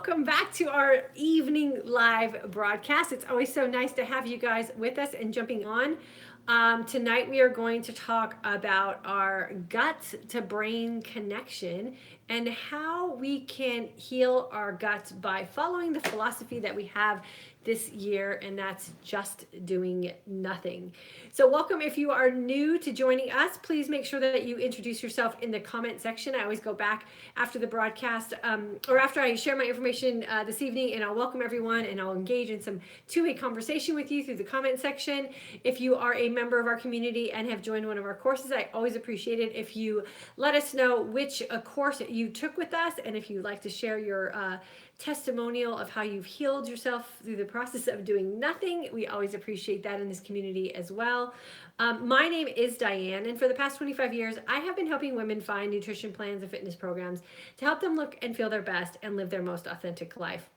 welcome back to our evening live broadcast. It's always so nice to have you guys with us and jumping on. Tonight, we are going to talk about our gut to brain connection and how we can heal our guts by following the philosophy that we have this year, and that's just doing nothing. So, welcome if you are new to joining us. Please make sure that you introduce yourself in the comment section. I always go back after the broadcast or after I share my information this evening, and I'll welcome everyone and I'll engage in some two-way conversation with you through the comment section. If you are a member of our community and have joined one of our courses, I always appreciate it if you let us know which course you took with us, and if you'd like to share your testimonial of how you've healed yourself through the process of doing nothing. We always appreciate that in this community as well. My name is Diane, and for the past 25 years, I have been helping women find nutrition plans and fitness programs to help them look and feel their best and live their most authentic life.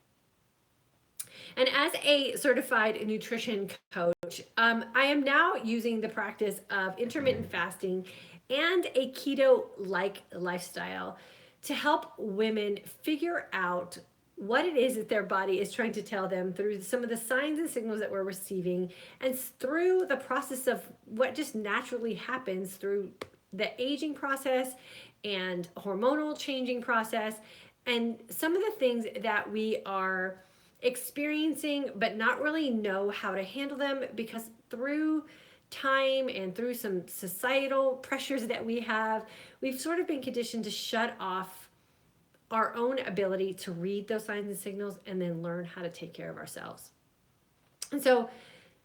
And as a certified nutrition coach, I am now using the practice of intermittent fasting and a keto-like lifestyle to help women figure out what it is that their body is trying to tell them through some of the signs and signals that we're receiving, and through the process of what just naturally happens through the aging process and hormonal changing process, and some of the things that we are experiencing but not really know how to handle them, because through time and through some societal pressures that we have, we've sort of been conditioned to shut off our own ability to read those signs and signals and then learn how to take care of ourselves. And so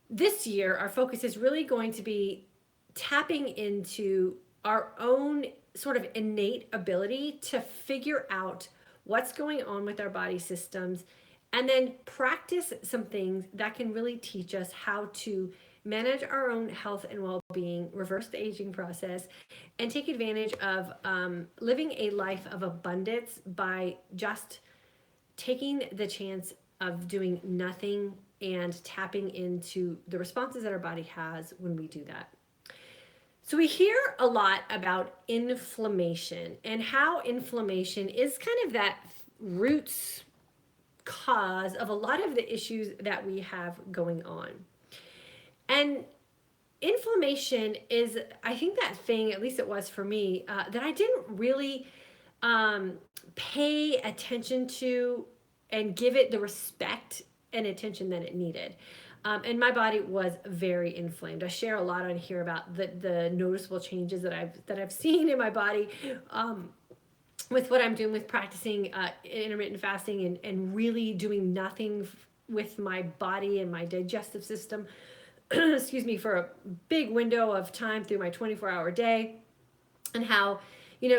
this year, our focus is really going to be tapping into our own sort of innate ability to figure out what's going on with our body systems, and then practice some things that can really teach us how to manage our own health and well-being, reverse the aging process, and take advantage of living a life of abundance by just taking the chance of doing nothing and tapping into the responses that our body has when we do that. So we hear a lot about inflammation and how inflammation is kind of that roots cause of a lot of the issues that we have going on. And inflammation is, I think, that thing, at least it was for me, that I didn't really pay attention to and give it the respect and attention that it needed. And my body was very inflamed. I share a lot on here about the noticeable changes that I've seen in my body with what I'm doing with practicing intermittent fasting and really doing nothing with my body and my digestive system excuse me, for a big window of time through my 24-hour day, and how,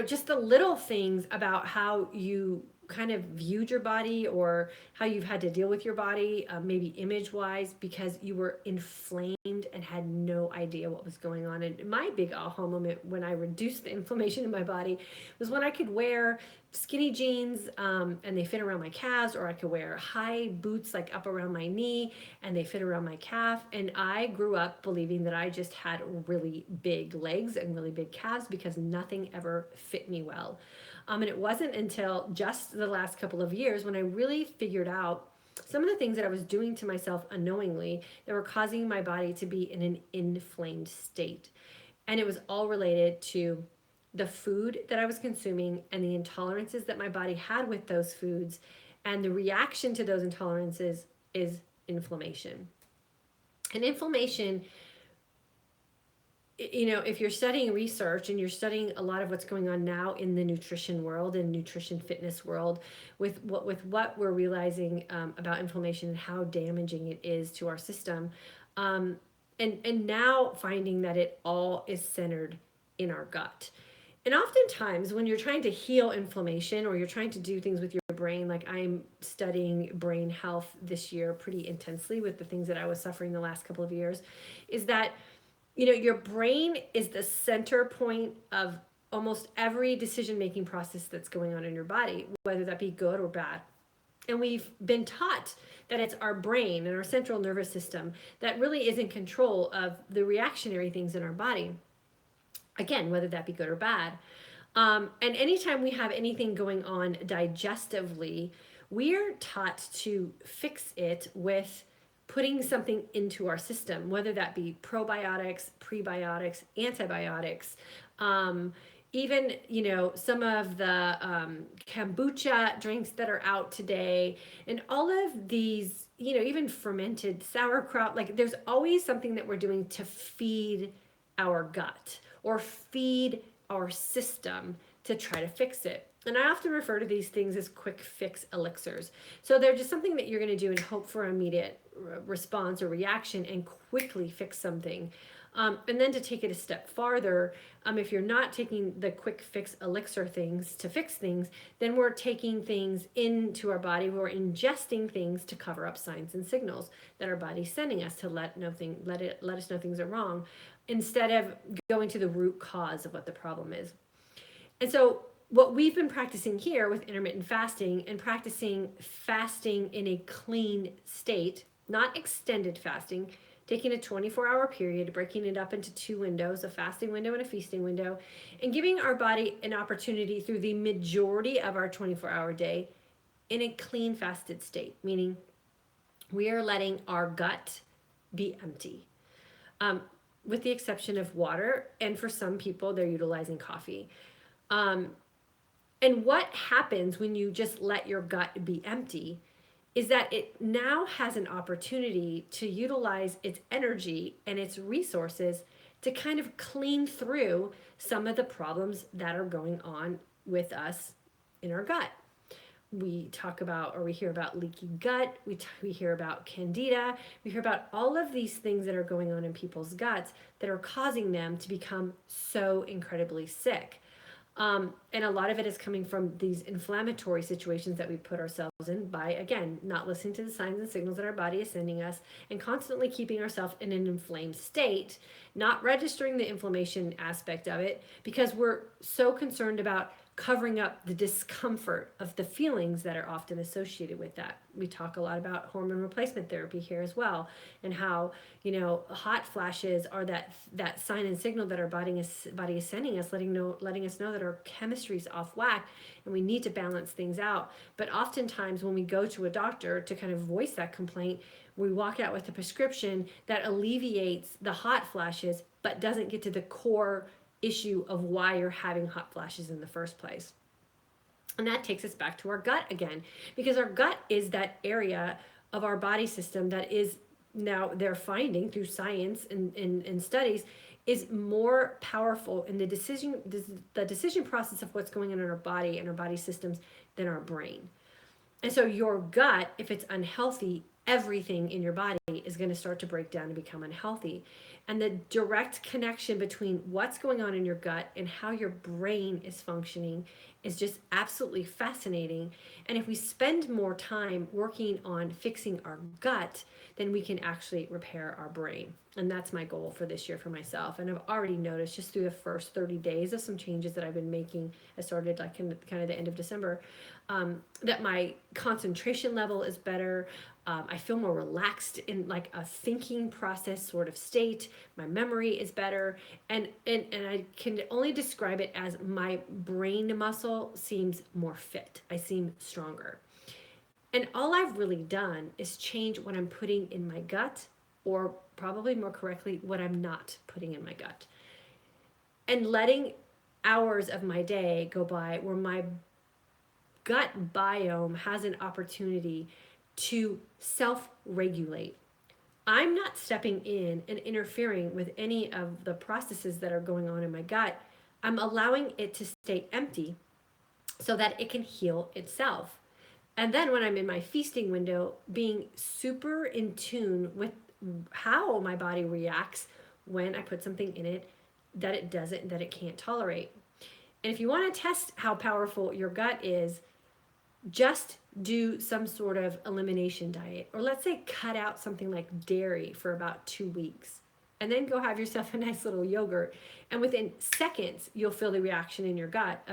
just the little things about how you kind of viewed your body or how you've had to deal with your body, maybe image-wise, because you were inflamed and had no idea what was going on. And my big aha moment when I reduced the inflammation in my body was when I could wear skinny jeans and they fit around my calves, or I could wear high boots like up around my knee and they fit around my calf. And I grew up believing that I just had really big legs and really big calves because nothing ever fit me well. And it wasn't until just the last couple of years when I really figured out some of the things that I was doing to myself unknowingly that were causing my body to be in an inflamed state. And it was all related to the food that I was consuming and the intolerances that my body had with those foods. And the reaction to those intolerances is inflammation. And inflammation, if you're studying research and you're studying a lot of what's going on now in the nutrition world and nutrition fitness world, with what we're realizing about inflammation and how damaging it is to our system, and now finding that it all is centered in our gut. And oftentimes when you're trying to heal inflammation or you're trying to do things with your brain, like I'm studying brain health this year pretty intensely with the things that I was suffering the last couple of years, is that your brain is the center point of almost every decision-making process that's going on in your body, whether that be good or bad. And we've been taught that it's our brain and our central nervous system that really is in control of the reactionary things in our body. Again, whether that be good or bad. And anytime we have anything going on digestively, we're taught to fix it with putting something into our system, whether that be probiotics, prebiotics, antibiotics, um, even some of the kombucha drinks that are out today, and all of these, even fermented sauerkraut. Like, there's always something that we're doing to feed our gut or feed our system to try to fix it. And I often refer to these things as quick fix elixirs. So they're just something that you're going to do and hope for immediate response or reaction and quickly fix something. And then to take it a step farther, if you're not taking the quick fix elixir things to fix things, then we're taking things into our body. We're ingesting things to cover up signs and signals that our body's sending us to let us know things are wrong, instead of going to the root cause of what the problem is. And so what we've been practicing here with intermittent fasting and practicing fasting in a clean state, not extended fasting, taking a 24-hour period, breaking it up into two windows, a fasting window and a feasting window, and giving our body an opportunity through the majority of our 24-hour day in a clean fasted state, meaning we are letting our gut be empty, with the exception of water, and for some people, they're utilizing coffee. And what happens when you just let your gut be empty is that it now has an opportunity to utilize its energy and its resources to kind of clean through some of the problems that are going on with us in our gut. We talk about, or we hear about leaky gut, we hear about candida, we hear about all of these things that are going on in people's guts that are causing them to become so incredibly sick. And a lot of it is coming from these inflammatory situations that we put ourselves in by, again, not listening to the signs and signals that our body is sending us and constantly keeping ourselves in an inflamed state, not registering the inflammation aspect of it because we're so concerned about covering up the discomfort of the feelings that are often associated with that. We talk a lot about hormone replacement therapy here as well, and how, hot flashes are that sign and signal that our body is sending us, letting us know that our chemistry is off whack and we need to balance things out. But oftentimes when we go to a doctor to kind of voice that complaint, we walk out with a prescription that alleviates the hot flashes but doesn't get to the core issue of why you're having hot flashes in the first place. And that takes us back to our gut again, because our gut is that area of our body system that is, now they're finding through science and studies, is more powerful in the decision process of what's going on in our body and our body systems than our brain. And so your gut, if it's unhealthy, everything in your body is going to start to break down and become unhealthy. And the direct connection between what's going on in your gut and how your brain is functioning is just absolutely fascinating. And if we spend more time working on fixing our gut, then we can actually repair our brain. And that's my goal for this year for myself. And I've already noticed just through the first 30 days of some changes that I've been making. I started like in kind of the end of December, that my concentration level is better. I feel more relaxed in like a thinking process sort of state. My memory is better. And I can only describe it as my brain muscle seems more fit. I seem stronger. And all I've really done is change what I'm putting in my gut, or probably more correctly, what I'm not putting in my gut. And letting hours of my day go by where my gut biome has an opportunity to self-regulate. I'm not stepping in and interfering with any of the processes that are going on in my gut. I'm allowing it to stay empty so that it can heal itself. And then when I'm in my feasting window, being super in tune with how my body reacts when I put something in it that it can't tolerate. And if you want to test how powerful your gut is, just do some sort of elimination diet, or let's say cut out something like dairy for about 2 weeks, and then go have yourself a nice little yogurt. And within seconds, you'll feel the reaction in your gut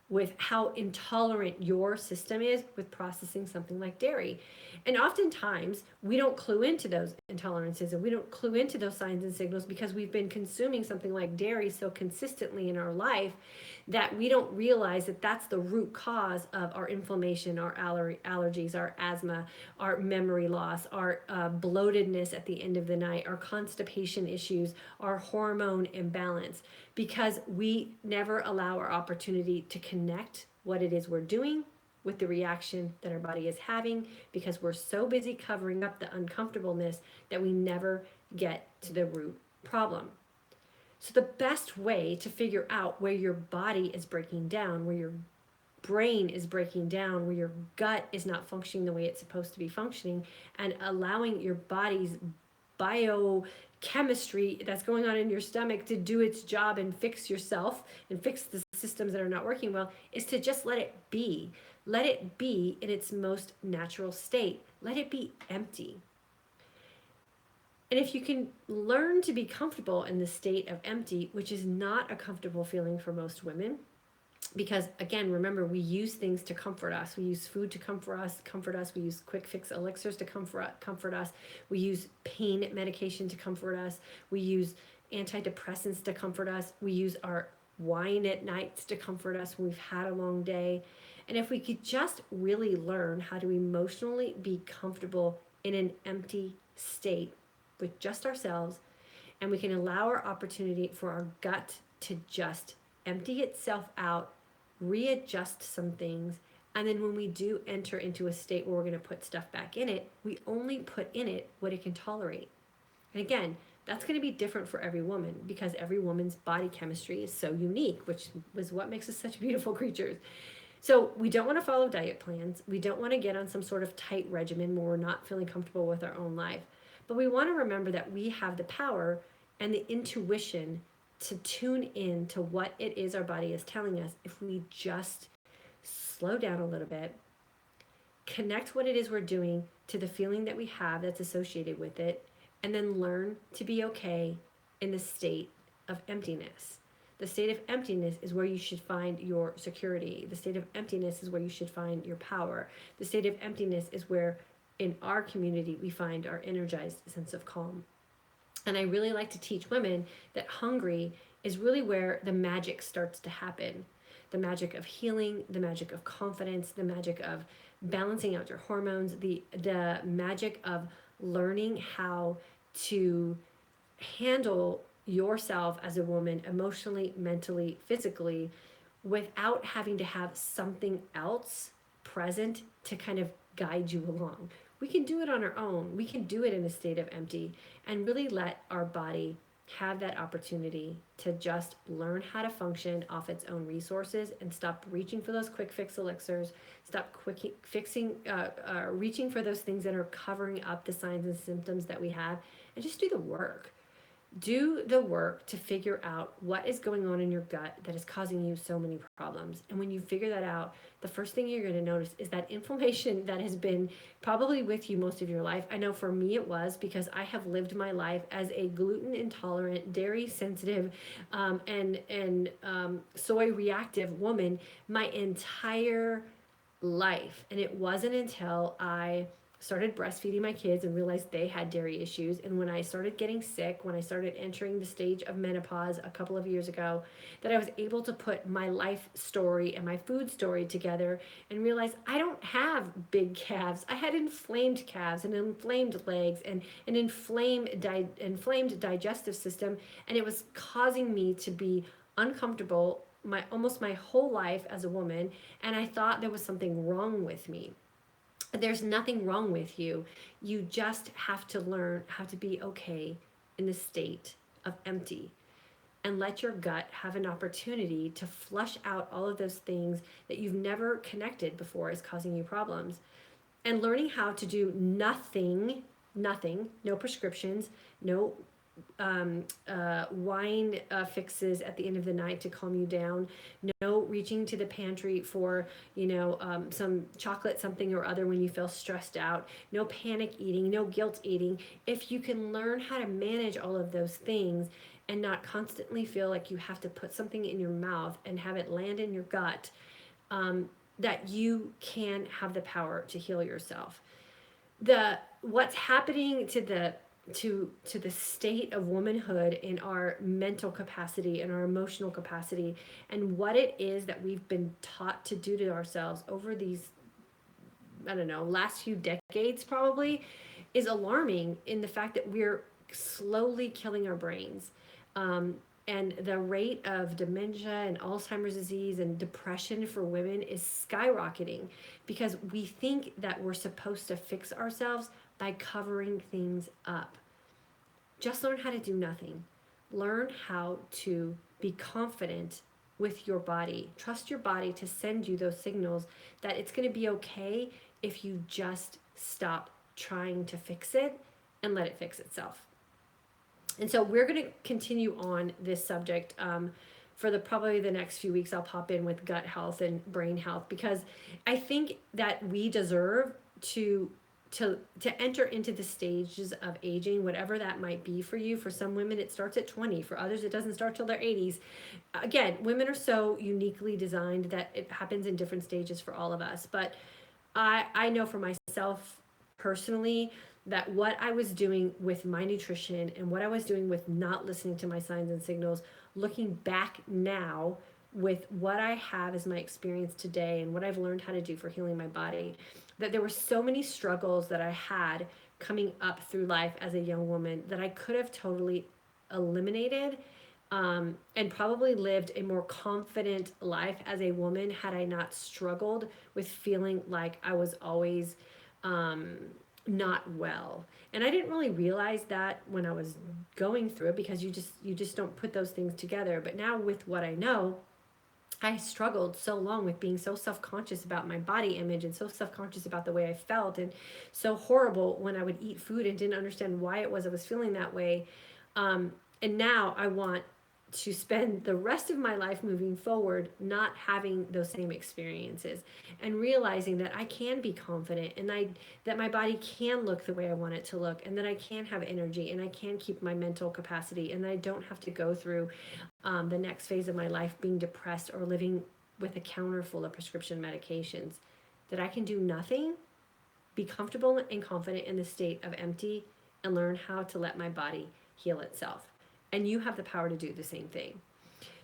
with how intolerant your system is with processing something like dairy. And oftentimes we don't clue into those intolerances, and we don't clue into those signs and signals because we've been consuming something like dairy so consistently in our life that we don't realize that that's the root cause of our inflammation, our allergies, our asthma, our memory loss, our bloatedness at the end of the night, our constipation issues, our hormone imbalance, because we never allow our opportunity to connect what it is we're doing with the reaction that our body is having, because we're so busy covering up the uncomfortableness that we never get to the root problem. So the best way to figure out where your body is breaking down, where your brain is breaking down, where your gut is not functioning the way it's supposed to be functioning, and allowing your body's biochemistry that's going on in your stomach to do its job and fix yourself and fix the systems that are not working well, is to just let it be. Let it be in its most natural state. Let it be empty. And if you can learn to be comfortable in the state of empty, which is not a comfortable feeling for most women, because again, remember, we use things to comfort us. We use food to comfort us. We use quick fix elixirs to comfort us. We use pain medication to comfort us. We use antidepressants to comfort us. We use our wine at nights to comfort us when we've had a long day. And if we could just really learn how to emotionally be comfortable in an empty state with just ourselves, and we can allow our opportunity for our gut to just empty itself out, readjust some things, and then when we do enter into a state where we're going to put stuff back in it, we only put in it what it can tolerate. And again, that's going to be different for every woman, because every woman's body chemistry is so unique, which is what makes us such beautiful creatures. So we don't want to follow diet plans. We don't want to get on some sort of tight regimen where we're not feeling comfortable with our own life. But we want to remember that we have the power and the intuition to tune in to what it is our body is telling us if we just slow down a little bit, connect what it is we're doing to the feeling that we have that's associated with it, and then learn to be okay in the state of emptiness. The state of emptiness is where you should find your security. The state of emptiness is where you should find your power. The state of emptiness is where, in our community, we find our energized sense of calm. And I really like to teach women that hungry is really where the magic starts to happen. The magic of healing, the magic of confidence, the magic of balancing out your hormones, the magic of learning how to handle yourself as a woman emotionally, mentally, physically, without having to have something else present to kind of guide you along. We can do it on our own. We can do it in a state of empty and really let our body have that opportunity to just learn how to function off its own resources and stop reaching for those quick fix elixirs, stop reaching for those things that are covering up the signs and symptoms that we have, and just do the work. Do the work to figure out what is going on in your gut that is causing you so many problems. And when you figure that out, the first thing you're going to notice is that inflammation that has been probably with you most of your life. I know for me it was, because I have lived my life as a gluten intolerant, dairy sensitive, and soy reactive woman my entire life. And it wasn't until I started breastfeeding my kids and realized they had dairy issues, and when I started getting sick, when I started entering the stage of menopause a couple of years ago, that I was able to put my life story and my food story together and realize I don't have big calves. I had inflamed calves and inflamed legs and an inflamed digestive system, and it was causing me to be uncomfortable almost my whole life as a woman, and I thought there was something wrong with me. There's nothing wrong with you. You just have to learn how to be okay in the state of empty, and let your gut have an opportunity to flush out all of those things that you've never connected before is causing you problems. And learning how to do nothing, no prescriptions, no wine fixes at the end of the night to calm you down, no reaching to the pantry for some chocolate something or other when you feel stressed out, no panic eating, no guilt eating. If you can learn how to manage all of those things and not constantly feel like you have to put something in your mouth and have it land in your gut, that you can have the power to heal yourself. What's happening to the to the state of womanhood in our mental capacity and our emotional capacity, and what it is that we've been taught to do to ourselves over these, I don't know, last few decades probably, is alarming in the fact that we're slowly killing our brains. And the rate of dementia and Alzheimer's disease and depression for women is skyrocketing because we think that we're supposed to fix ourselves by covering things up. Just learn how to do nothing. Learn how to be confident with your body. Trust your body to send you those signals that it's going to be okay if you just stop trying to fix it and let it fix itself. And so we're going to continue on this subject for probably the next few weeks. I'll pop in with gut health and brain health because I think that we deserve to enter into the stages of aging, whatever that might be for you. For some women, it starts at 20. For others, it doesn't start till their 80s. Again, women are so uniquely designed that it happens in different stages for all of us. But I know for myself personally that what I was doing with my nutrition and what I was doing with not listening to my signs and signals, looking back now with what I have as my experience today and what I've learned how to do for healing my body, that there were so many struggles that I had coming up through life as a young woman that I could have totally eliminated, and probably lived a more confident life as a woman had I not struggled with feeling like I was always not well. And I didn't really realize that when I was going through it because you just don't put those things together. But now with what I know, I struggled so long with being so self-conscious about my body image and so self-conscious about the way I felt, and so horrible when I would eat food and didn't understand why it was I was feeling that way. And now I want to spend the rest of my life moving forward not having those same experiences, and realizing that I can be confident, and that my body can look the way I want it to look, and that I can have energy, and I can keep my mental capacity, and that I don't have to go through the next phase of my life being depressed or living with a counter full of prescription medications. That I can do nothing, be comfortable and confident in the state of empty, and learn how to let my body heal itself. And you have the power to do the same thing.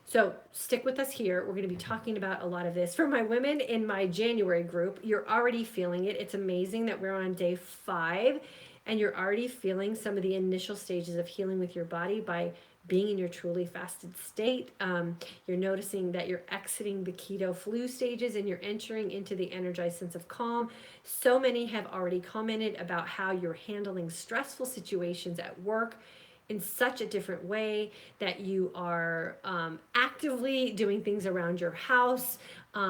So stick with us here. We're going to be talking about a lot of this. For my women in my January group, you're already feeling it. It's amazing that we're on day 5 and you're already feeling some of the initial stages of healing with your body by being in your truly fasted state. You're noticing that you're exiting the keto flu stages and you're entering into the energized sense of calm. So many have already commented about how you're handling stressful situations at work in such a different way, that you are actively doing things around your house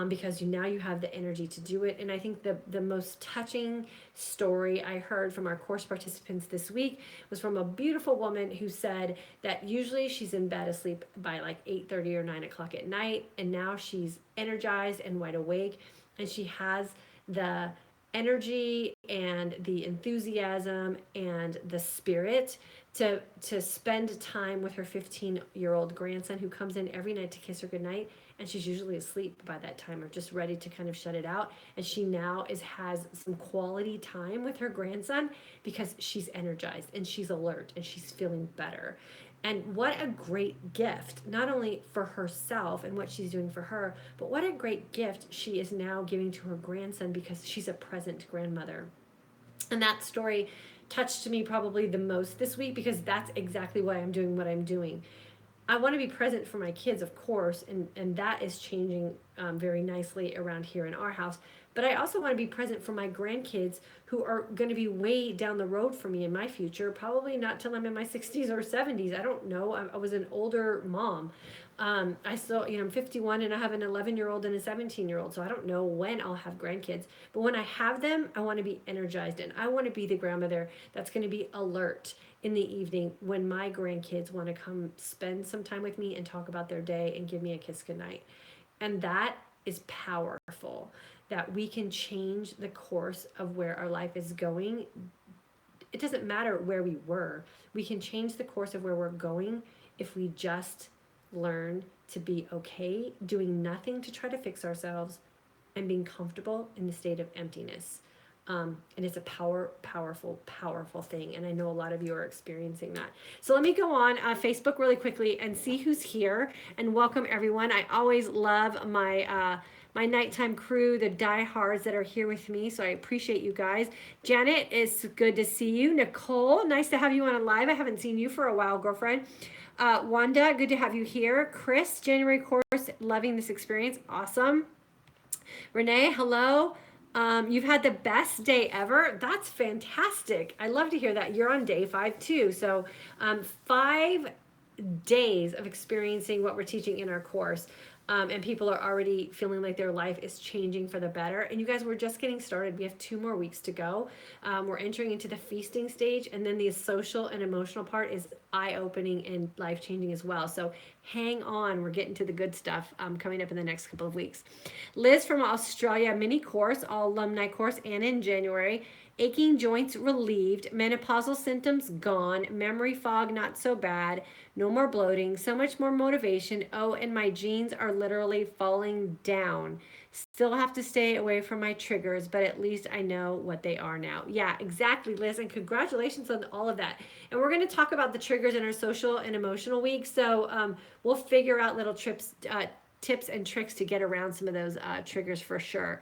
because now you have the energy to do it. And I think the most touching story I heard from our course participants this week was from a beautiful woman who said that usually she's in bed asleep by like 8:30 or 9 o'clock at night, and now she's energized and wide awake, and she has the energy and the enthusiasm and the spirit to spend time with her 15-year-old grandson, who comes in every night to kiss her goodnight, and she's usually asleep by that time or just ready to kind of shut it out. And she now has some quality time with her grandson because she's energized and she's alert and she's feeling better. And what a great gift, not only for herself and what she's doing for her, but what a great gift she is now giving to her grandson because she's a present grandmother. And that story touched me probably the most this week because that's exactly why I'm doing what I'm doing. I want to be present for my kids, of course, and that is changing very nicely around here in our house. But I also want to be present for my grandkids who are going to be way down the road for me in my future, probably not till I'm in my 60s or 70s. I don't know. I was an older mom. I still, I'm 51 and I have an 11-year-old and a 17-year-old, so I don't know when I'll have grandkids. But when I have them, I want to be energized, and I want to be the grandmother that's going to be alert in the evening when my grandkids want to come spend some time with me and talk about their day and give me a kiss goodnight. And that is powerful, that we can change the course of where our life is going. It doesn't matter where we were. We can change the course of where we're going if we just learn to be okay doing nothing to try to fix ourselves and being comfortable in the state of emptiness. And it's a powerful thing. And I know a lot of you are experiencing that. So let me go on Facebook really quickly and see who's here and welcome everyone. I always love my nighttime crew, the diehards that are here with me. So I appreciate you guys. Janet, it's good to see you. Nicole, nice to have you on a live. I haven't seen you for a while, girlfriend. Wanda, good to have you here. Chris, January course, loving this experience. Awesome. Renee, hello. You've had the best day ever. That's fantastic. I love to hear that. You're on day 5 too. So 5 days of experiencing what we're teaching in our course. And people are already feeling like their life is changing for the better. And you guys, we're just getting started. We have 2 more weeks to go. We're entering into the feasting stage, and then the social and emotional part is eye-opening and life-changing as well. So hang on. We're getting to the good stuff coming up in the next couple of weeks. Liz from Australia, mini course, all alumni course, and in January. Aching joints relieved, menopausal symptoms gone, memory fog not so bad, no more bloating, so much more motivation. Oh, and my jeans are literally falling down. Still have to stay away from my triggers, but at least I know what they are now. Yeah, exactly, Liz, and congratulations on all of that. And we're going to talk about the triggers in our social and emotional week. So we'll figure out little tips and tricks to get around some of those triggers for sure.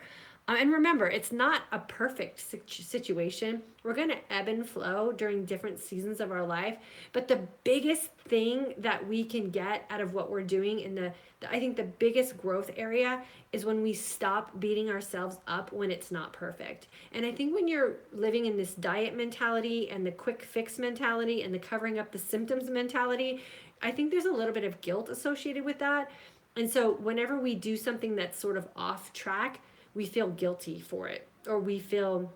And remember, it's not a perfect situation. We're going to ebb and flow during different seasons of our life. But the biggest thing that we can get out of what we're doing I think the biggest growth area is when we stop beating ourselves up when it's not perfect. And I think when you're living in this diet mentality and the quick fix mentality and the covering up the symptoms mentality, I think there's a little bit of guilt associated with that. And so whenever we do something that's sort of off track, we feel guilty for it, or we feel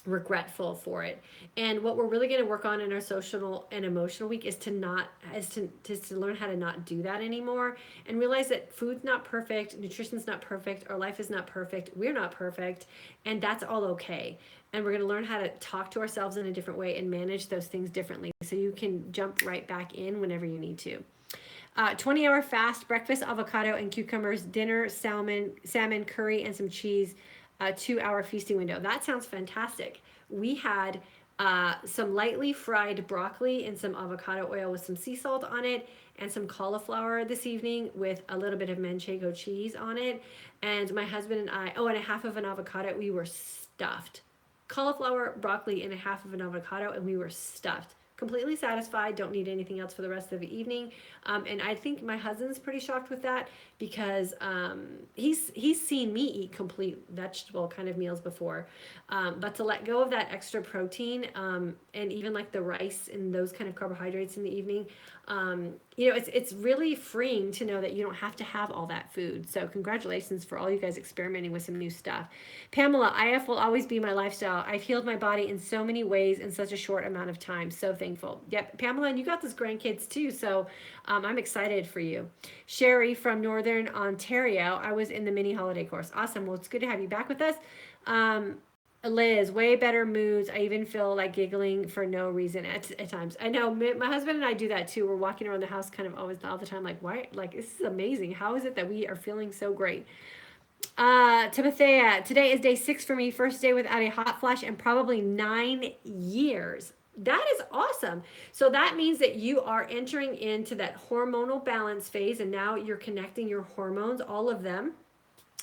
regretful for it. And what we're really going to work on in our social and emotional week is to learn how to not do that anymore, and realize that food's not perfect, nutrition's not perfect, our life is not perfect, we're not perfect, and that's all okay. And we're going to learn how to talk to ourselves in a different way and manage those things differently, so you can jump right back in whenever you need to. 20-hour fast, breakfast, avocado and cucumbers, dinner, salmon, curry, and some cheese, 2-hour feasting window. That sounds fantastic. We had some lightly fried broccoli and some avocado oil with some sea salt on it, and some cauliflower this evening with a little bit of manchego cheese on it. And my husband and I, and a half of an avocado, we were stuffed. Cauliflower, broccoli, and a half of an avocado, and we were stuffed. Completely satisfied, don't need anything else for the rest of the evening. And I think my husband's pretty shocked with that, because he's seen me eat complete vegetable kind of meals before. But to let go of that extra protein, and even like the rice and those kind of carbohydrates in the evening, it's really freeing to know that you don't have to have all that food. So congratulations for all you guys experimenting with some new stuff. Pamela, IF will always be my lifestyle. I've healed my body in so many ways in such a short amount of time. So thankful. Yep, Pamela, and you got those grandkids too. So I'm excited for you. Sherry from Northern Ontario, I was in the mini holiday course. Awesome. Well, it's good to have you back with us. Liz, way better moods. I even feel like giggling for no reason at times. I know my husband and I do that too. We're walking around the house kind of all the time, like, why? Like, this is amazing. How is it that we are feeling so great? Timothea, today is day 6 for me. First day without a hot flash in probably 9 years. That is awesome. So that means that you are entering into that hormonal balance phase, and now you're connecting your hormones, all of them,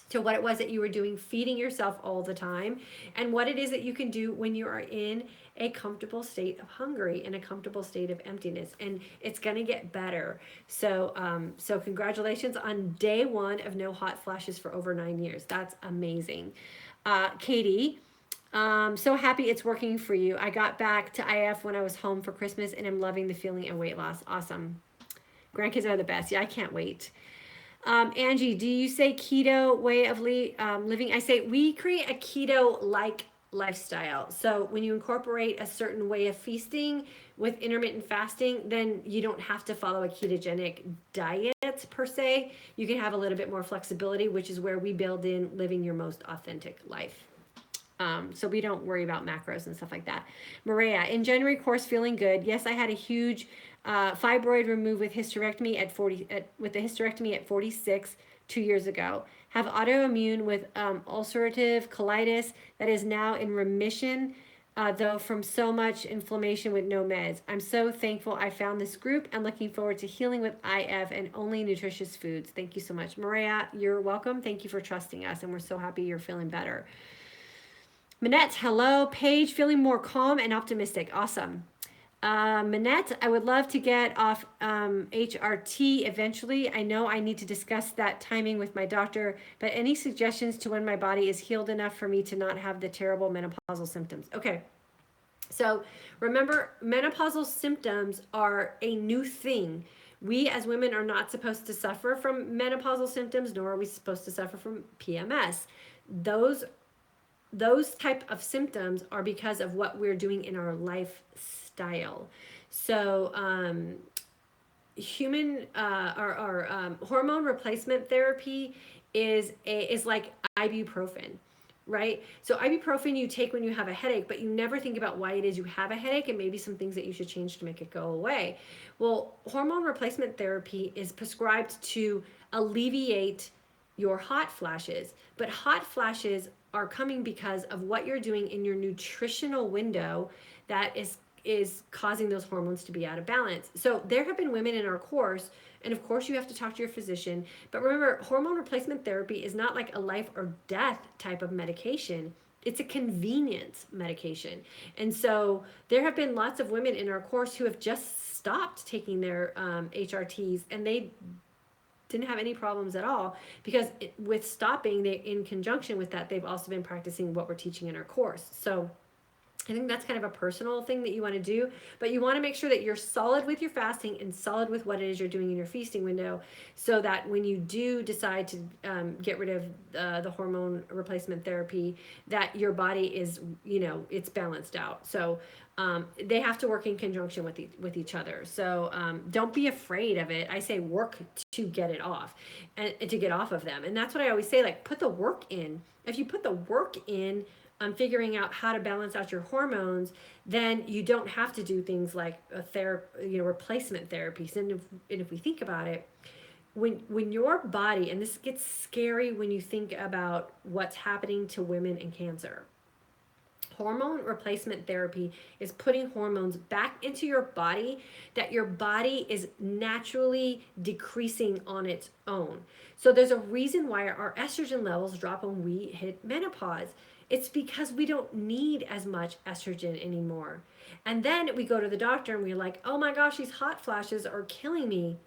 to what it was that you were doing, feeding yourself all the time, and what it is that you can do when you are in a comfortable state of hungry and a comfortable state of emptiness. And it's going to get better. So congratulations on day 1 of no hot flashes for over 9 years. That's amazing. Katie, so happy it's working for you. I got back to IF when I was home for Christmas, and I'm loving the feeling and weight loss. Awesome. Grandkids are the best. Yeah, I can't wait. Angie, do you say keto way of living? I say we create a keto-like lifestyle. So when you incorporate a certain way of feasting with intermittent fasting, then you don't have to follow a ketogenic diet per se. You can have a little bit more flexibility, which is where we build in living your most authentic life. So we don't worry about macros and stuff like that. Maria, in January course, feeling good. Yes, I had a huge fibroid removed with hysterectomy at 46 2 years ago. have autoimmune with ulcerative colitis that is now in remission, though from so much inflammation with no meds. I'm so thankful I found this group and looking forward to healing with IF and only nutritious foods. Thank you so much. Maria, you're welcome. Thank you for trusting us, and we're so happy you're feeling better. Manette, hello. Paige, feeling more calm and optimistic. Awesome. Manette, I would love to get off HRT eventually. I know I need to discuss that timing with my doctor, but any suggestions to when my body is healed enough for me to not have the terrible menopausal symptoms? Okay. So remember, menopausal symptoms are a new thing. We as women are not supposed to suffer from menopausal symptoms, nor are we supposed to suffer from PMS. Those type of symptoms are because of what we're doing in our lifestyle. So human or hormone replacement therapy is like ibuprofen, right? So ibuprofen you take when you have a headache, but you never think about why it is you have a headache and maybe some things that you should change to make it go away. Well, hormone replacement therapy is prescribed to alleviate your hot flashes, but hot flashes are coming because of what you're doing in your nutritional window that is causing those hormones to be out of balance. So there have been women in our course, and of course you have to talk to your physician, but remember, hormone replacement therapy is not like a life or death type of medication. It's a convenience medication. And so there have been lots of women in our course who have just stopped taking their HRTs, and they didn't have any problems at all, because with stopping, they, in conjunction with that, they've also been practicing what we're teaching in our course. So I think that's kind of a personal thing that you want to do, but you want to make sure that you're solid with your fasting and solid with what it is you're doing in your feasting window, so that when you do decide to get rid of the hormone replacement therapy, that your body is, it's balanced out. So they have to work in conjunction with each other. So don't be afraid of it. I say work to get it off and to get off of them. And that's what I always say, like, put the work in. If you put the work in figuring out how to balance out your hormones, then you don't have to do things like replacement therapies. And if we think about it, when your body, and this gets scary when you think about what's happening to women in cancer, hormone replacement therapy is putting hormones back into your body that your body is naturally decreasing on its own. So there's a reason why our estrogen levels drop when we hit menopause. It's because we don't need as much estrogen anymore. And then we go to the doctor and we're like, oh my gosh, these hot flashes are killing me.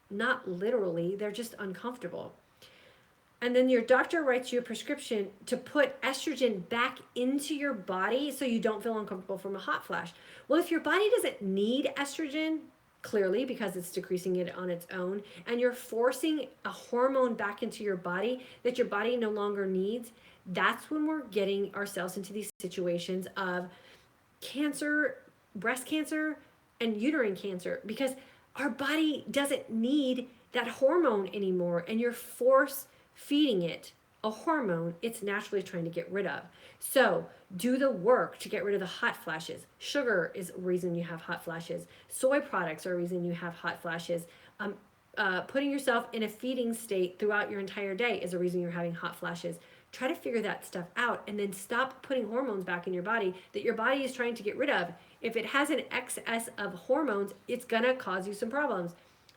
Not literally, they're just uncomfortable. And then your doctor writes you a prescription to put estrogen back into your body so you don't feel uncomfortable from a hot flash. Well, if your body doesn't need estrogen, clearly because it's decreasing it on its own, and you're forcing a hormone back into your body that your body no longer needs, that's when we're getting ourselves into these situations of cancer, breast cancer, and uterine cancer, because our body doesn't need that hormone anymore, and you're force feeding it a hormone it's naturally trying to get rid of. So do the work to get rid of the hot flashes. Sugar is a reason you have hot flashes. Soy products are a reason you have hot flashes. Putting yourself in a feeding state throughout your entire day is a reason you're having hot flashes. Try to figure that stuff out, and then stop putting hormones back in your body that your body is trying to get rid of. If it has an excess of hormones, it's gonna cause you some problems.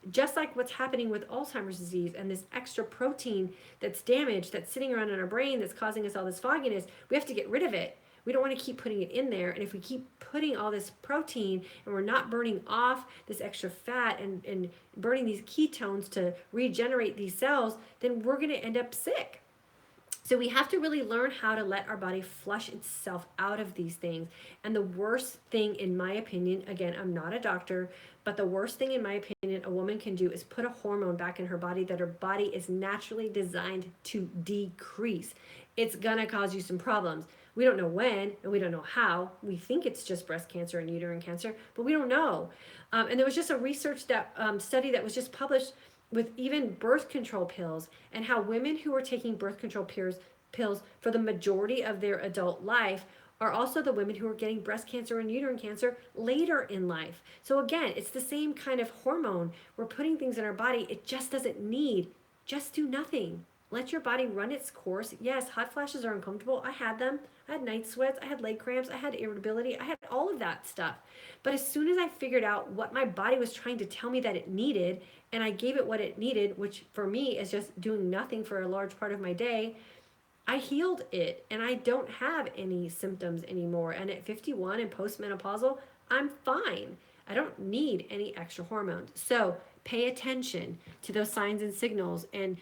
Just like what's happening with Alzheimer's disease and this extra protein that's damaged, that's sitting around in our brain, that's causing us all this fogginess, we have to get rid of it. We don't want to keep putting it in there. And if we keep putting all this protein and we're not burning off this extra fat and burning these ketones to regenerate these cells, then we're going to end up sick. So we have to really learn how to let our body flush itself out of these things. And the worst thing, in my opinion, again, I'm not a doctor, but the worst thing, in my opinion, a woman can do is put a hormone back in her body that her body is naturally designed to decrease. It's gonna cause you some problems. We don't know when, and we don't know how. We think it's just breast cancer and uterine cancer, but we don't know. And there was just a research study that was just published with even birth control pills, and how women who are taking birth control pills for the majority of their adult life are also the women who are getting breast cancer and uterine cancer later in life. So again, it's the same kind of hormone. We're putting things in our body it just doesn't need. Just do nothing. Let your body run its course. Yes, hot flashes are uncomfortable. I had them. I had night sweats. I had leg cramps. I had irritability. I had all of that stuff. But as soon as I figured out what my body was trying to tell me that it needed, and I gave it what it needed, which for me is just doing nothing for a large part of my day, I healed it and I don't have any symptoms anymore. And at 51 and postmenopausal, I'm fine. I don't need any extra hormones. So pay attention to those signs and signals and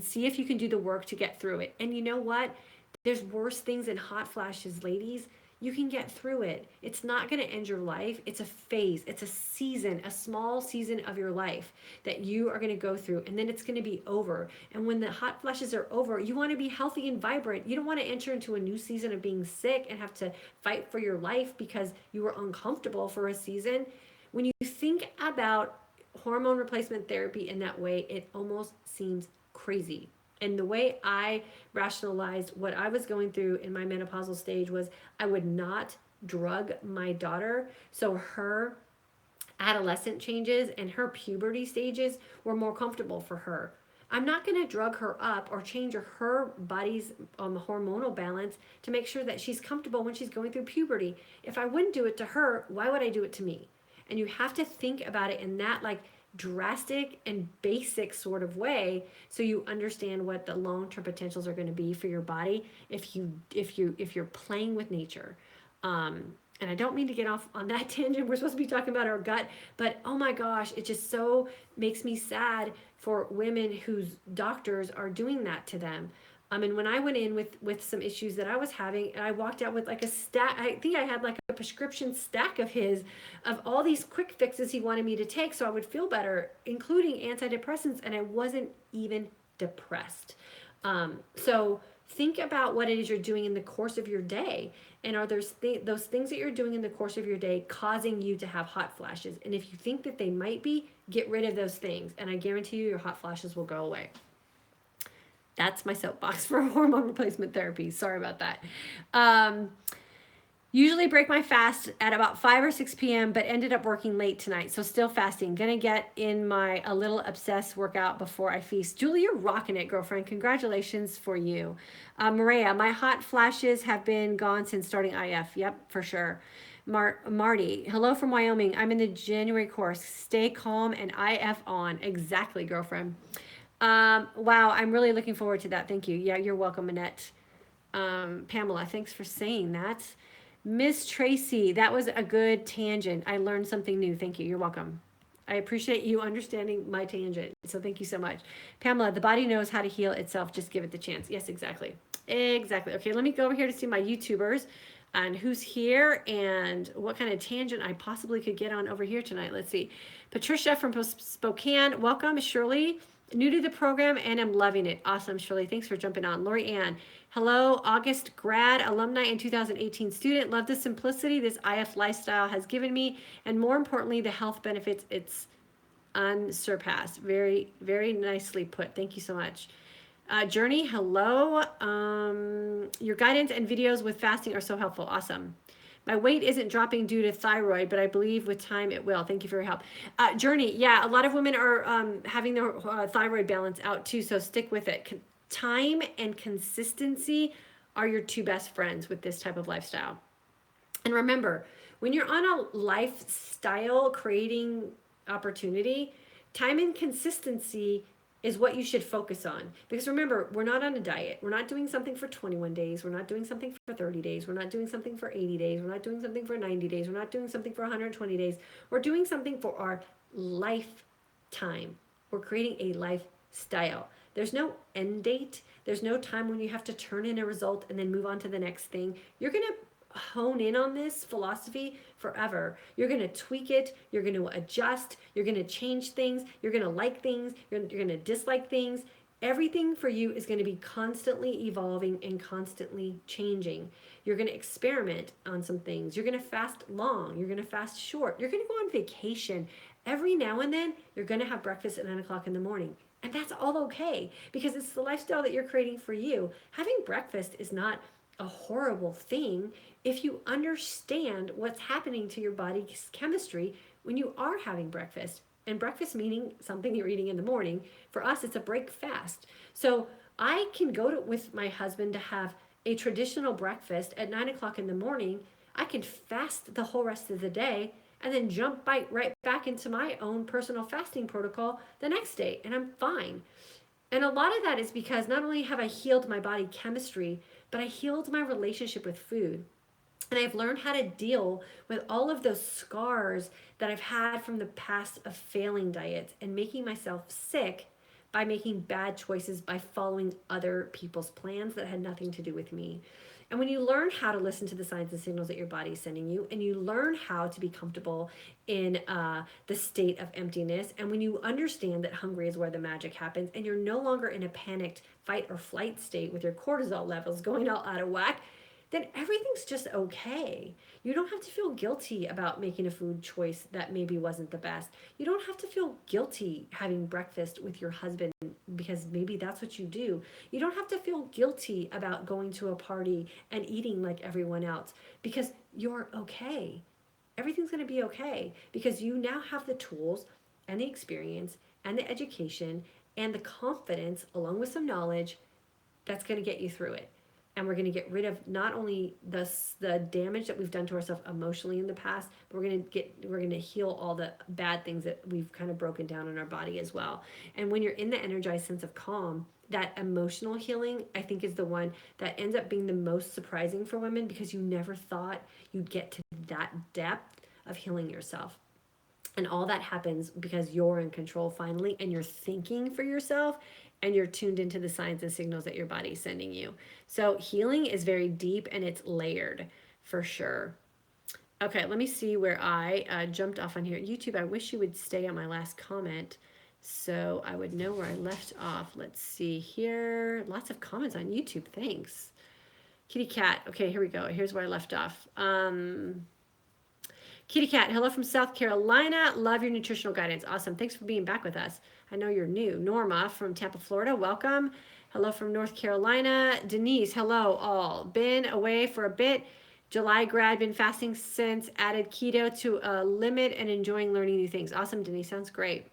see if you can do the work to get through it. And you know what? There's worse things than hot flashes, ladies. You can get through it. It's not going to end your life. It's a phase, it's a season, a small season of your life that you are going to go through, and then it's going to be over. And when the hot flashes are over, you want to be healthy and vibrant. You don't want to enter into a new season of being sick and have to fight for your life because you were uncomfortable for a season. When you think about hormone replacement therapy in that way, it almost seems crazy. And the way I rationalized what I was going through in my menopausal stage was I would not drug my daughter. So her adolescent changes and her puberty stages were more comfortable for her. I'm not going to drug her up or change her body's hormonal balance to make sure that she's comfortable when she's going through puberty. If I wouldn't do it to her, why would I do it to me? And you have to think about it in that drastic and basic sort of way so you understand what the long-term potentials are going to be for your body if you're playing with nature. And I don't mean to get off on that tangent. We're supposed to be talking about our gut, but oh my gosh, it just so makes me sad for women whose doctors are doing that to them. And when I went in with some issues that I was having, and I walked out with a stack, I think I had a prescription stack of his, of all these quick fixes he wanted me to take so I would feel better, including antidepressants, and I wasn't even depressed. So think about what it is you're doing in the course of your day, and are those things that you're doing in the course of your day causing you to have hot flashes? And if you think that they might be, get rid of those things, and I guarantee you your hot flashes will go away. That's my soapbox for hormone replacement therapy. Sorry about that. Usually break my fast at about 5 or 6 p.m., but ended up working late tonight. So still fasting. Gonna get in my a little obsessed workout before I feast. Julie, you're rocking it, girlfriend. Congratulations for you. Maria, my hot flashes have been gone since starting IF. Yep, for sure. Marty, hello from Wyoming. I'm in the January course. Stay calm and IF on. Exactly, girlfriend. Wow, I'm really looking forward to that. Thank you. Yeah, you're welcome, Annette. Pamela, thanks for saying that. Miss Tracy, that was a good tangent. I learned something new. Thank you. You're welcome. I appreciate you understanding my tangent. So thank you so much. Pamela, the body knows how to heal itself. Just give it the chance. Yes, exactly. Exactly. Okay, let me go over here to see my YouTubers and who's here and what kind of tangent I possibly could get on over here tonight. Let's see. Patricia from Spokane, welcome. Shirley, new to the program and I'm loving it. Awesome, Shirley. Thanks for jumping on. Lori Ann, hello, August grad, alumni and 2018 student. Love the simplicity this IF lifestyle has given me, and more importantly, the health benefits it's unsurpassed. Very, very nicely put. Thank you so much. Journey, hello. Your guidance and videos with fasting are so helpful. Awesome. My weight isn't dropping due to thyroid, but I believe with time it will. Thank you for your help. Journey, yeah, a lot of women are having their thyroid balance out too, so stick with it. Time and consistency are your two best friends with this type of lifestyle. And remember, when you're on a lifestyle creating opportunity, time and consistency is what you should focus on. Because remember, we're not on a diet. We're not doing something for 21 days. We're not doing something for 30 days. We're not doing something for 80 days. We're not doing something for 90 days. We're not doing something for 120 days. We're doing something for our lifetime. We're creating a lifestyle. There's no end date. There's no time when you have to turn in a result and then move on to the next thing. You're going to hone in on this philosophy forever. You're going to tweak it. You're going to adjust. You're going to change things. You're going to like things. You're going to dislike things. Everything for you is going to be constantly evolving and constantly changing. You're going to experiment on some things. You're going to fast long. You're going to fast short. You're going to go on vacation. Every now and then, you're going to have breakfast at 9 o'clock in the morning. And that's all okay because it's the lifestyle that you're creating for you. Having breakfast is not a horrible thing if you understand what's happening to your body's chemistry when you are having breakfast. And breakfast meaning something you're eating in the morning. For us, it's a break fast. So I can go with my husband to have a traditional breakfast at 9 o'clock in the morning. I can fast the whole rest of the day and then jump right back into my own personal fasting protocol the next day, and I'm fine. And a lot of that is because not only have I healed my body chemistry, but I healed my relationship with food. And I've learned how to deal with all of those scars that I've had from the past of failing diets and making myself sick by making bad choices by following other people's plans that had nothing to do with me. And when you learn how to listen to the signs and signals that your body is sending you, and you learn how to be comfortable in the state of emptiness, and when you understand that hungry is where the magic happens, and you're no longer in a panicked fight or flight state with your cortisol levels going all out of whack, then everything's just okay. You don't have to feel guilty about making a food choice that maybe wasn't the best. You don't have to feel guilty having breakfast with your husband because maybe that's what you do. You don't have to feel guilty about going to a party and eating like everyone else because you're okay. Everything's going to be okay because you now have the tools and the experience and the education and the confidence along with some knowledge that's going to get you through it. And we're going to get rid of not only the damage that we've done to ourselves emotionally in the past, but we're going to heal all the bad things that we've kind of broken down in our body as well. And when you're in the energized sense of calm, that emotional healing, I think, is the one that ends up being the most surprising for women because you never thought you'd get to that depth of healing yourself. And all that happens because you're in control finally and you're thinking for yourself and you're tuned into the signs and signals that your body's sending you. So healing is very deep and it's layered for sure. Okay, let me see where I jumped off on here. YouTube, I wish you would stay on my last comment so I would know where I left off. Let's see here. Lots of comments on YouTube. Thanks. Kitty Cat. Okay, here we go. Here's where I left off. Kitty Cat, hello from South Carolina. Love your nutritional guidance. Awesome. Thanks for being back with us. I know you're new. Norma from Tampa, Florida. Welcome. Hello from North Carolina. Denise, hello all. Been away for a bit. July grad, been fasting since, added keto to a limit and enjoying learning new things. Awesome, Denise. Sounds great.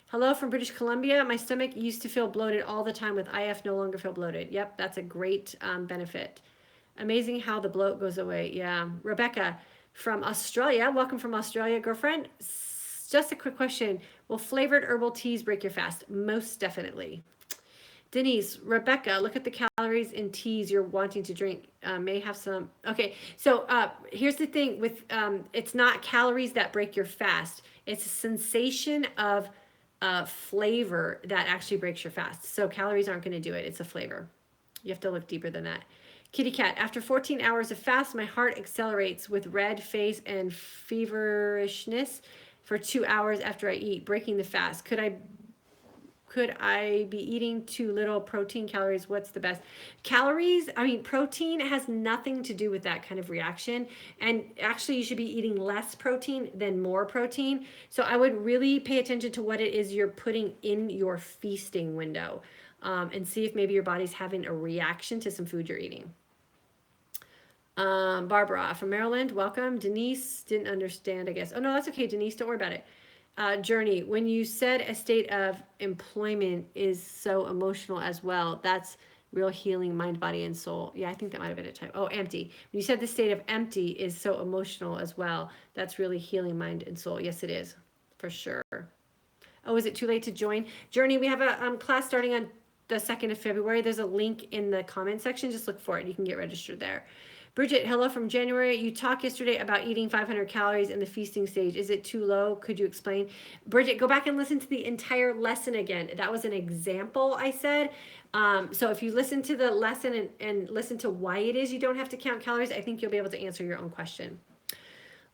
Hello from British Columbia. My stomach used to feel bloated all the time. With IF, no longer feel bloated. Yep, that's a great benefit. Amazing how the bloat goes away. Yeah. Rebecca from Australia. Welcome from Australia, girlfriend. Just a quick question. Will flavored herbal teas break your fast? Most definitely. Denise, Rebecca, look at the calories in teas you're wanting to drink. May have some. Okay, so here's the thing with it's not calories that break your fast. It's a sensation of flavor that actually breaks your fast. So calories aren't going to do it. It's a flavor. You have to look deeper than that. Kitty Cat, after 14 hours of fast, my heart accelerates with red face and feverishness for 2 hours after I eat, breaking the fast. Could I be eating too little protein calories? What's the best? Calories, protein has nothing to do with that kind of reaction. And actually, you should be eating less protein than more protein. So I would really pay attention to what it is you're putting in your feasting window and see if maybe your body's having a reaction to some food you're eating. Barbara from Maryland, welcome. Denise didn't understand, I guess. Oh, no, that's okay, Denise. Don't worry about it. Journey, when you said a state of employment is so emotional as well, that's real healing mind, body, and soul. Yeah, I think that might have been a type. Oh, empty. When you said the state of empty is so emotional as well, that's really healing mind and soul. Yes, it is, for sure. Oh, is it too late to join? Journey, we have a class starting on the 2nd of February. There's a link in the comment section. Just look for it. You can get registered there. Bridget, hello from January. You talked yesterday about eating 500 calories in the feasting stage. Is it too low? Could you explain? Bridget, go back and listen to the entire lesson again. That was an example I said. So if you listen to the lesson and listen to why it is you don't have to count calories, I think you'll be able to answer your own question.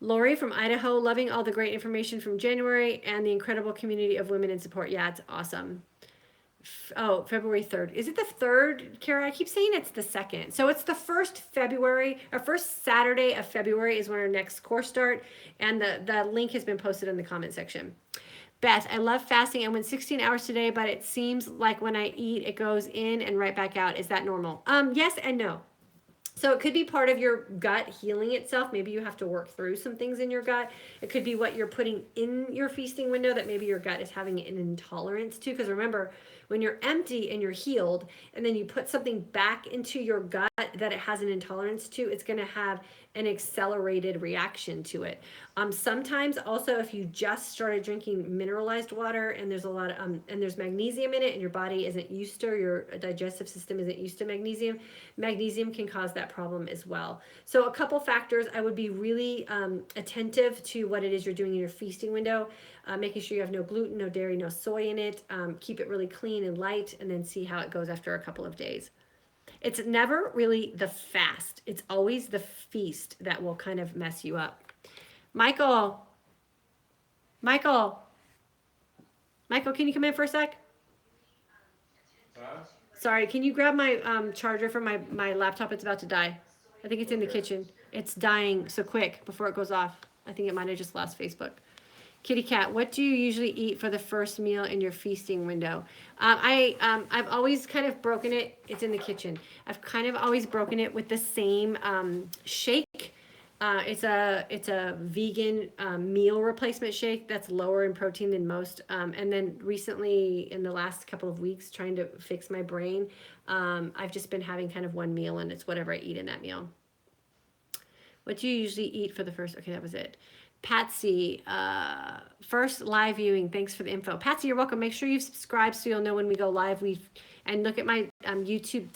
Lori from Idaho, loving all the great information from January and the incredible community of women in support. Yeah, it's awesome. Oh, February 3rd. Is it the 3rd, Kara? I keep saying it's the 2nd. So it's the first Saturday of February is when our next course start. And the link has been posted in the comment section. Beth, I love fasting. I went 16 hours today, but it seems like when I eat, it goes in and right back out. Is that normal? Yes and no. So it could be part of your gut healing itself. Maybe you have to work through some things in your gut. It could be what you're putting in your feasting window that maybe your gut is having an intolerance to. Because remember, when you're empty and you're healed, and then you put something back into your gut that it has an intolerance to, it's going to have an accelerated reaction to it. Sometimes also, if you just started drinking mineralized water and there's a lot of and there's magnesium in it, and your body isn't used to, or your digestive system isn't used to magnesium, magnesium can cause that problem as well. So a couple factors, I would be really attentive to what it is you're doing in your feasting window, making sure you have no gluten, no dairy, no soy in it. Keep it really clean and light, and then see how it goes after a couple of days. It's never really the fast. It's always the feast that will kind of mess you up. Michael, Michael, Michael, can you come in for a sec? Sorry, can you grab my charger from my laptop? It's about to die. I think it's in the kitchen. It's dying so quick before it goes off. I think it might have just lost Facebook. Kitty cat, what do you usually eat for the first meal in your feasting window? I've always kind of broken it. It's in the kitchen. I've kind of always broken it with the same shake. It's a vegan meal replacement shake that's lower in protein than most. And then recently, in the last couple of weeks, trying to fix my brain, I've just been having kind of one meal, and it's whatever I eat in that meal. What do you usually eat for the first? Okay, that was it. Patsy, first live viewing. Thanks for the info. Patsy, you're welcome. Make sure you subscribe so you'll know when we go live. And look at my YouTube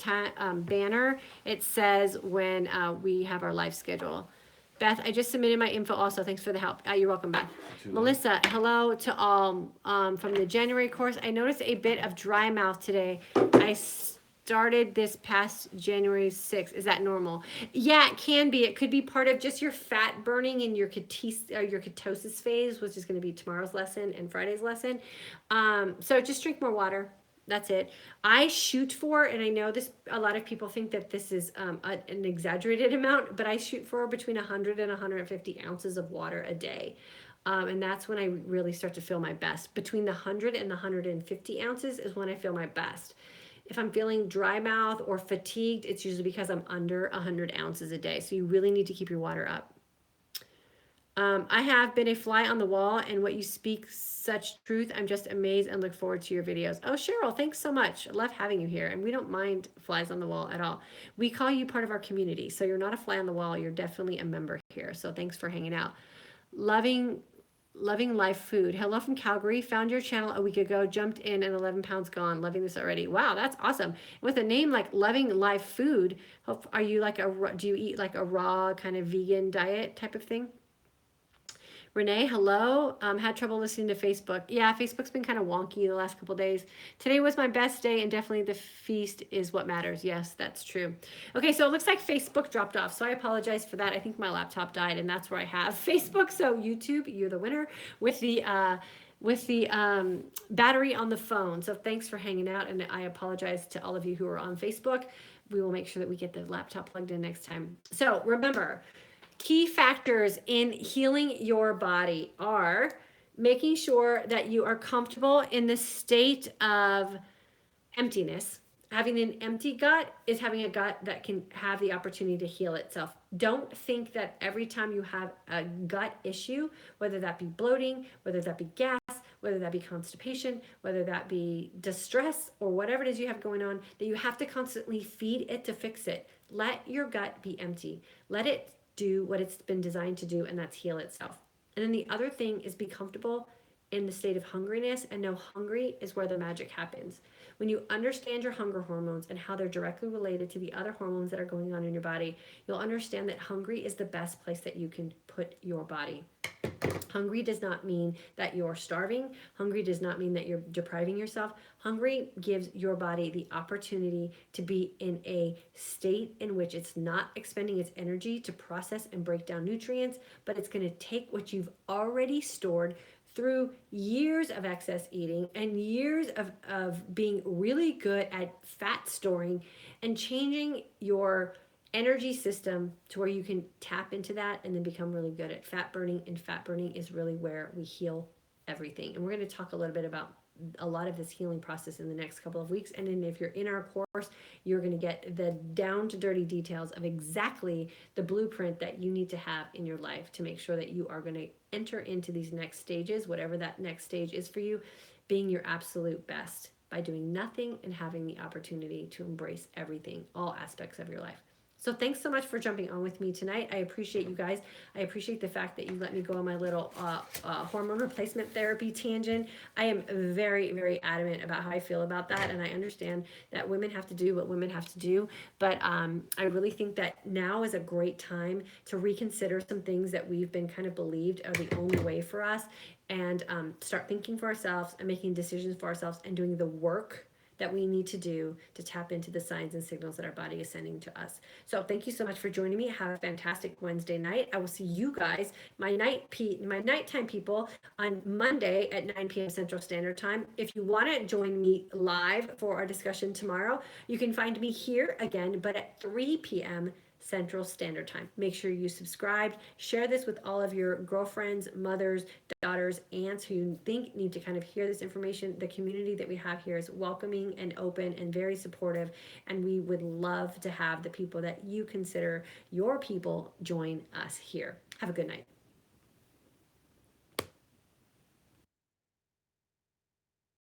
banner. It says when we have our live schedule. Beth, I just submitted my info also. Thanks for the help. You're welcome, Beth. Melissa, hello to all from the January course. I noticed a bit of dry mouth today. I started this past January 6th. Is that normal? Yeah, it can be. It could be part of just your fat burning in your ketosis phase, which is going to be tomorrow's lesson and Friday's lesson. So just drink more water. That's it. I shoot for, and I know this, a lot of people think that this is an exaggerated amount, but I shoot for between 100 and 150 ounces of water a day. And that's when I really start to feel my best. Between the 100 and the 150 ounces is when I feel my best. If I'm feeling dry mouth or fatigued, it's usually because I'm under 100 ounces a day. So you really need to keep your water up. I have been a fly on the wall, and what you speak such truth. I'm just amazed and look forward to your videos. Oh, Cheryl, thanks so much. I love having you here, and we don't mind flies on the wall at all. We call you part of our community, so you're not a fly on the wall. You're definitely a member here, so thanks for hanging out. Loving life food. Hello from Calgary. Found your channel a week ago. Jumped in and 11 pounds gone. Loving this already. Wow, that's awesome. With a name like Loving Life Food, are you like do you eat like a raw kind of vegan diet type of thing? Renee, hello. Had trouble listening to Facebook. Yeah, Facebook's been kind of wonky the last couple days. Today was my best day, and definitely the feast is what matters. Yes, that's true. Okay, so it looks like Facebook dropped off, so I apologize for that. I think my laptop died, and that's where I have Facebook. So YouTube, you're the winner with the battery on the phone. So thanks for hanging out, and I apologize to all of you who are on Facebook. We will make sure that we get the laptop plugged in next time. So remember, key factors in healing your body are making sure that you are comfortable in the state of emptiness. Having an empty gut is having a gut that can have the opportunity to heal itself. Don't think that every time you have a gut issue, whether that be bloating, whether that be gas, whether that be constipation, whether that be distress, or whatever it is you have going on, that you have to constantly feed it to fix it. Let your gut be empty. Let it do what it's been designed to do, and that's heal itself. And then the other thing is be comfortable in the state of hungriness, and know hungry is where the magic happens. When you understand your hunger hormones and how they're directly related to the other hormones that are going on in your body, you'll understand that hungry is the best place that you can put your body. Hungry does not mean that you're starving. Hungry does not mean that you're depriving yourself. Hungry gives your body the opportunity to be in a state in which it's not expending its energy to process and break down nutrients, but it's going to take what you've already stored through years of excess eating and years of being really good at fat storing, and changing your energy system to where you can tap into that and then become really good at fat burning. And fat burning is really where we heal everything. And we're going to talk a little bit about a lot of this healing process in the next couple of weeks. And then if you're in our course, you're going to get the down to dirty details of exactly the blueprint that you need to have in your life to make sure that you are going to enter into these next stages, whatever that next stage is for you, being your absolute best by doing nothing and having the opportunity to embrace everything, all aspects of your life. So thanks so much for jumping on with me tonight. I appreciate you guys. I appreciate the fact that you let me go on my little hormone replacement therapy tangent. I am very, very adamant about how I feel about that, and I understand that women have to do what women have to do. But I really think that now is a great time to reconsider some things that we've been kind of believed are the only way for us, and start thinking for ourselves and making decisions for ourselves and doing the work that we need to do to tap into the signs and signals that our body is sending to us. So thank you so much for joining me. Have a fantastic Wednesday night. I will see you guys, my nighttime people, on Monday at 9 p.m. Central Standard Time. If you want to join me live for our discussion tomorrow, you can find me here again, but at 3 p.m. Central Standard Time. Make sure you subscribe, share this with all of your girlfriends, mothers, daughters, aunts who you think need to kind of hear this information. The community that we have here is welcoming and open and very supportive, and we would love to have the people that you consider your people join us here. Have a good night.